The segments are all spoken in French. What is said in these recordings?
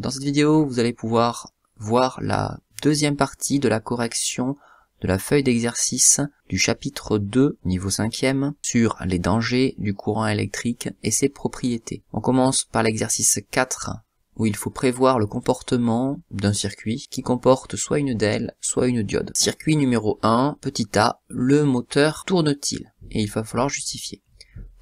Dans cette vidéo, vous allez pouvoir voir la deuxième partie de la correction de la feuille d'exercice du chapitre 2, niveau 5e, sur les dangers du courant électrique et ses propriétés. On commence par l'exercice 4, où il faut prévoir le comportement d'un circuit qui comporte soit une DEL, soit une diode. Circuit numéro 1, petit a, le moteur tourne-t-il? Et il va falloir justifier.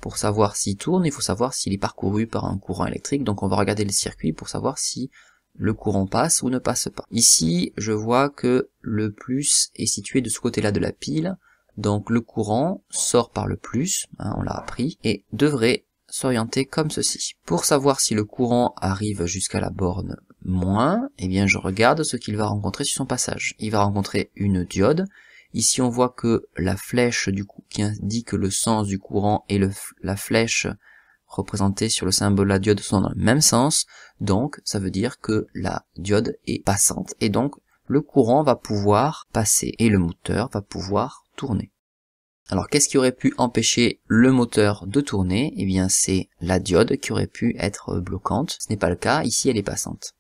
Pour savoir s'il tourne, il faut savoir s'il est parcouru par un courant électrique, donc on va regarder le circuit pour savoir si le courant passe ou ne passe pas. Ici, je vois que le plus est situé de ce côté-là de la pile, donc le courant sort par le plus, on l'a appris, et devrait s'orienter comme ceci. Pour savoir si le courant arrive jusqu'à la borne moins, eh bien je regarde ce qu'il va rencontrer sur son passage. Il va rencontrer une diode. Ici on voit que la flèche du coup qui indique le sens du courant et la flèche représentée sur le symbole de la diode sont dans le même sens, donc ça veut dire que la diode est passante et donc le courant va pouvoir passer et le moteur va pouvoir tourner. Alors qu'est-ce qui aurait pu empêcher le moteur de tourner? Eh bien c'est la diode qui aurait pu être bloquante. Ce n'est pas le cas, ici elle est passante.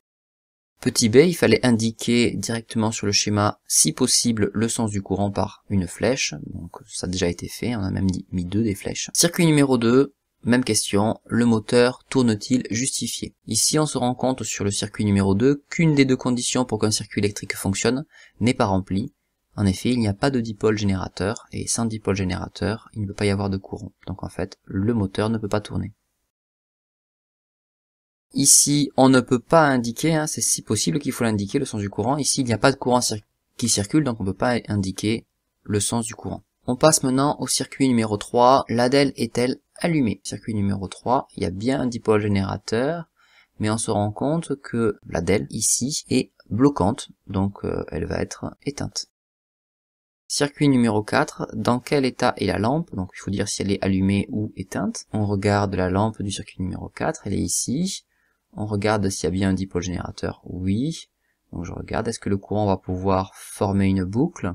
Petit b, il fallait indiquer directement sur le schéma, si possible, le sens du courant par une flèche. Donc ça a déjà été fait, on a même mis deux des flèches. Circuit numéro 2, même question, le moteur tourne-t-il justifié? Ici on se rend compte sur le circuit numéro 2 qu'une des deux conditions pour qu'un circuit électrique fonctionne n'est pas remplie. En effet, il n'y a pas de dipôle générateur, et sans dipôle générateur, il ne peut pas y avoir de courant. Donc en fait, le moteur ne peut pas tourner. Ici, on ne peut pas indiquer, c'est si possible qu'il faut l'indiquer, le sens du courant. Ici, il n'y a pas de courant qui circule, donc on ne peut pas indiquer le sens du courant. On passe maintenant au circuit numéro 3. La DEL est-elle allumée? Circuit numéro 3, il y a bien un dipôle générateur, mais on se rend compte que la DEL, ici, est bloquante, donc elle va être éteinte. Circuit numéro 4, dans quel état est la lampe? Donc il faut dire si elle est allumée ou éteinte. On regarde la lampe du circuit numéro 4, elle est ici. On regarde s'il y a bien un dipôle générateur, oui. Donc je regarde, est-ce que le courant va pouvoir former une boucle?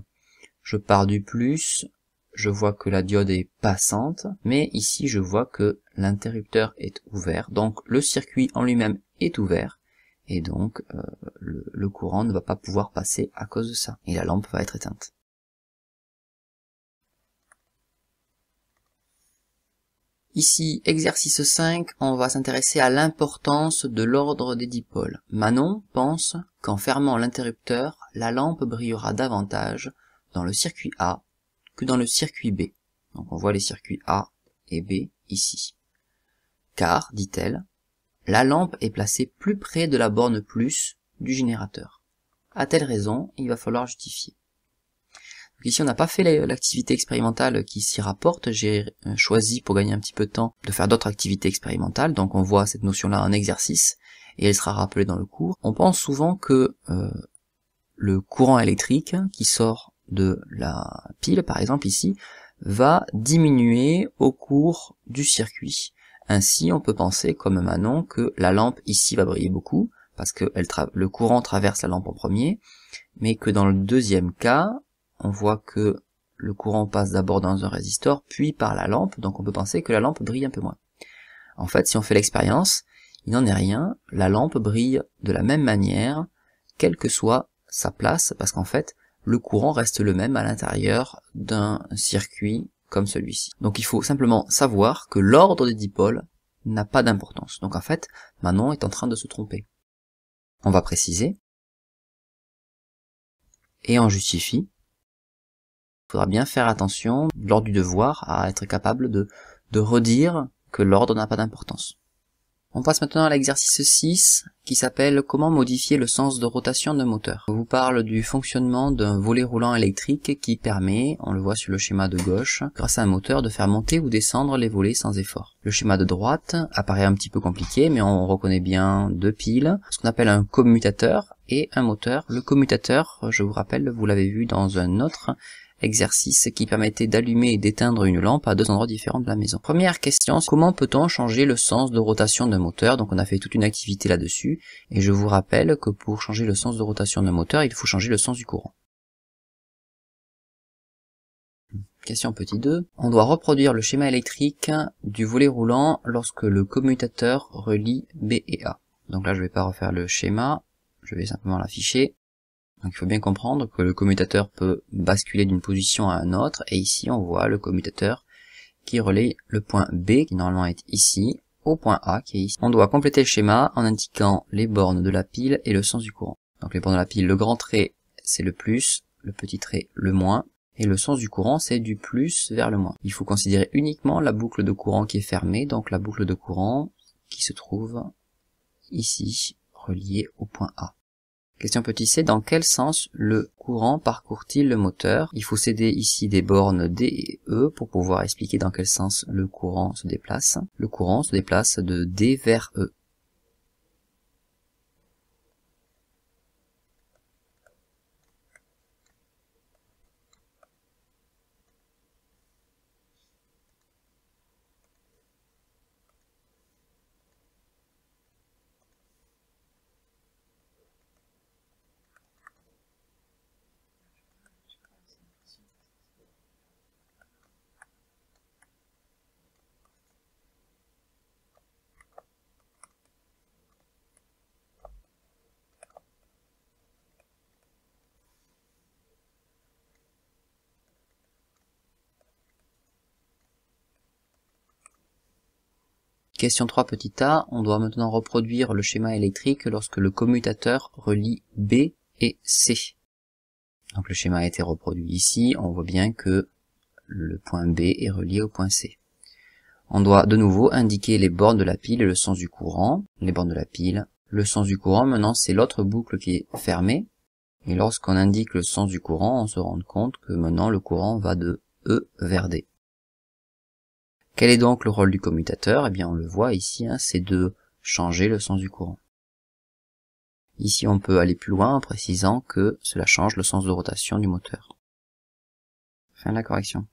Je pars du plus, je vois que la diode est passante, mais ici je vois que l'interrupteur est ouvert, donc le circuit en lui-même est ouvert, et donc le courant ne va pas pouvoir passer à cause de ça, et la lampe va être éteinte. Ici, exercice 5, on va s'intéresser à l'importance de l'ordre des dipôles. Manon pense qu'en fermant l'interrupteur, la lampe brillera davantage dans le circuit A que dans le circuit B. Donc on voit les circuits A et B ici. Car, dit-elle, la lampe est placée plus près de la borne plus du générateur. À telle raison, il va falloir justifier. Ici, on n'a pas fait l'activité expérimentale qui s'y rapporte. J'ai choisi, pour gagner un petit peu de temps, de faire d'autres activités expérimentales. Donc on voit cette notion-là en exercice, et elle sera rappelée dans le cours. On pense souvent que le courant électrique qui sort de la pile, par exemple ici, va diminuer au cours du circuit. Ainsi, on peut penser, comme Manon, que la lampe ici va briller beaucoup, parce que le courant traverse la lampe en premier, mais que dans le deuxième cas, on voit que le courant passe d'abord dans un résistor, puis par la lampe, donc on peut penser que la lampe brille un peu moins. En fait, si on fait l'expérience, il n'en est rien, la lampe brille de la même manière, quelle que soit sa place, parce qu'en fait, le courant reste le même à l'intérieur d'un circuit comme celui-ci. Donc il faut simplement savoir que l'ordre des dipôles n'a pas d'importance. Donc en fait, Manon est en train de se tromper. On va préciser, et on justifie. Il faudra bien faire attention, lors du devoir, à être capable de redire que l'ordre n'a pas d'importance. On passe maintenant à l'exercice 6, qui s'appelle « Comment modifier le sens de rotation d'un moteur ». Je vous parle du fonctionnement d'un volet roulant électrique qui permet, on le voit sur le schéma de gauche, grâce à un moteur de faire monter ou descendre les volets sans effort. Le schéma de droite apparaît un petit peu compliqué, mais on reconnaît bien deux piles, ce qu'on appelle un commutateur et un moteur. Le commutateur, je vous rappelle, vous l'avez vu dans un autre exercice qui permettait d'allumer et d'éteindre une lampe à deux endroits différents de la maison. Première question, comment peut-on changer le sens de rotation d'un moteur? Donc on a fait toute une activité là-dessus, et je vous rappelle que pour changer le sens de rotation d'un moteur, il faut changer le sens du courant. Question petit 2, on doit reproduire le schéma électrique du volet roulant lorsque le commutateur relie B et A. Donc là je vais pas refaire le schéma, je vais simplement l'afficher. Donc il faut bien comprendre que le commutateur peut basculer d'une position à une autre, et ici on voit le commutateur qui relie le point B, qui normalement est ici, au point A qui est ici. On doit compléter le schéma en indiquant les bornes de la pile et le sens du courant. Donc les bornes de la pile, le grand trait c'est le plus, le petit trait le moins, et le sens du courant c'est du plus vers le moins. Il faut considérer uniquement la boucle de courant qui est fermée, donc la boucle de courant qui se trouve ici, reliée au point A. Question petit c, dans quel sens le courant parcourt-il le moteur? Il faut céder ici des bornes D et E pour pouvoir expliquer dans quel sens le courant se déplace. Le courant se déplace de D vers E. Question 3 petit a, on doit maintenant reproduire le schéma électrique lorsque le commutateur relie B et C. Donc le schéma a été reproduit ici, on voit bien que le point B est relié au point C. On doit de nouveau indiquer les bornes de la pile et le sens du courant. Les bornes de la pile, le sens du courant, maintenant c'est l'autre boucle qui est fermée. Et lorsqu'on indique le sens du courant, on se rend compte que maintenant le courant va de E vers D. Quel est donc le rôle du commutateur? Eh bien on le voit ici, c'est de changer le sens du courant. Ici on peut aller plus loin en précisant que cela change le sens de rotation du moteur. Fin de la correction.